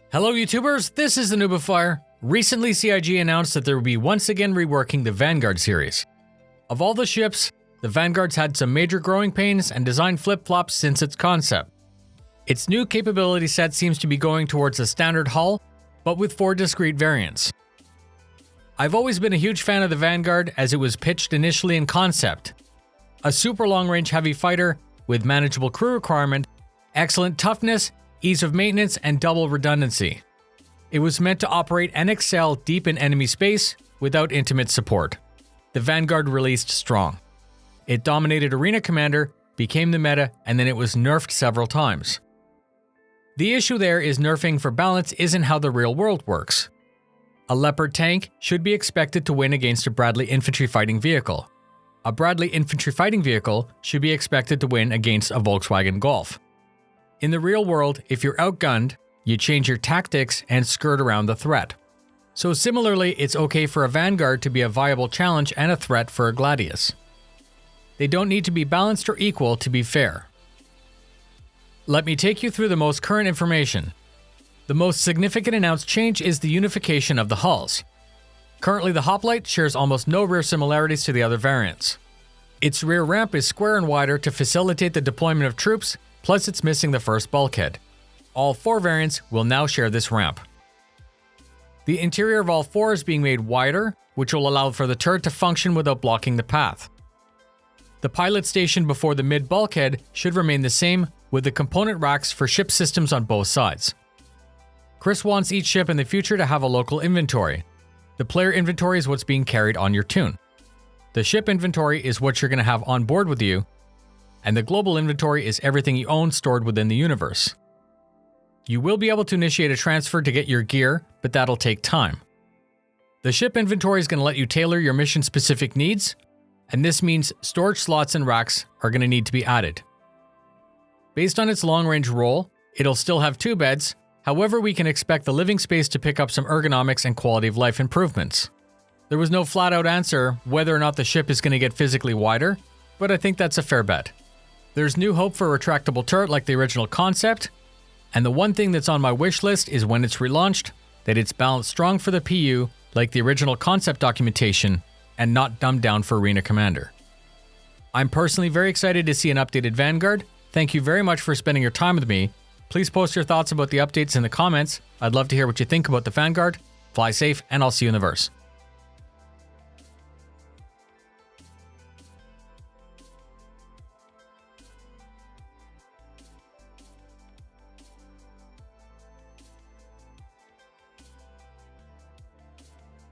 Hello YouTubers, this is the Noobifier. Recently CIG announced that they will be once again reworking the Vanguard series. Of all the ships, the Vanguard's had some major growing pains and design flip-flops since its concept. Its new capability set seems to be going towards a standard hull, but with 4 discrete variants. I've always been a huge fan of the Vanguard as it was pitched initially in concept. A super long-range heavy fighter with manageable crew requirement, excellent toughness, ease of maintenance, and double redundancy. It was meant to operate and excel deep in enemy space without intimate support. The Vanguard released strong. It dominated Arena Commander, became the meta, and then it was nerfed several times. The issue there is nerfing for balance isn't how the real world works. A Leopard tank should be expected to win against a Bradley infantry fighting vehicle. A Bradley infantry fighting vehicle should be expected to win against a Volkswagen Golf. In the real world, if you're outgunned, you change your tactics and skirt around the threat. So similarly, it's okay for a Vanguard to be a viable challenge and a threat for a Gladius. They don't need to be balanced or equal to be fair. Let me take you through the most current information. The most significant announced change is the unification of the hulls. Currently, the Hoplite shares almost no rear similarities to the other variants. Its rear ramp is square and wider to facilitate the deployment of troops, plus it's missing the first bulkhead. All 4 variants will now share this ramp. The interior of all 4 is being made wider, which will allow for the turret to function without blocking the path. The pilot station before the mid-bulkhead should remain the same, with the component racks for ship systems on both sides. Chris wants each ship in the future to have a local inventory. The player inventory is what's being carried on your toon. The ship inventory is what you're going to have on board with you, and the global inventory is everything you own stored within the universe. You will be able to initiate a transfer to get your gear, but that'll take time. The ship inventory is going to let you tailor your mission-specific needs, and this means storage slots and racks are going to need to be added. Based on its long-range role, it'll still have 2 beds, however we can expect the living space to pick up some ergonomics and quality of life improvements. There was no flat-out answer whether or not the ship is going to get physically wider, but I think that's a fair bet. There's new hope for a retractable turret like the original concept, and the one thing that's on my wish list is when it's relaunched, that it's balanced strong for the PU like the original concept documentation and not dumbed down for Arena Commander. I'm personally very excited to see an updated Vanguard. Thank you very much for spending your time with me. Please post your thoughts about the updates in the comments. I'd love to hear what you think about the Vanguard. Fly safe, and I'll see you in the verse.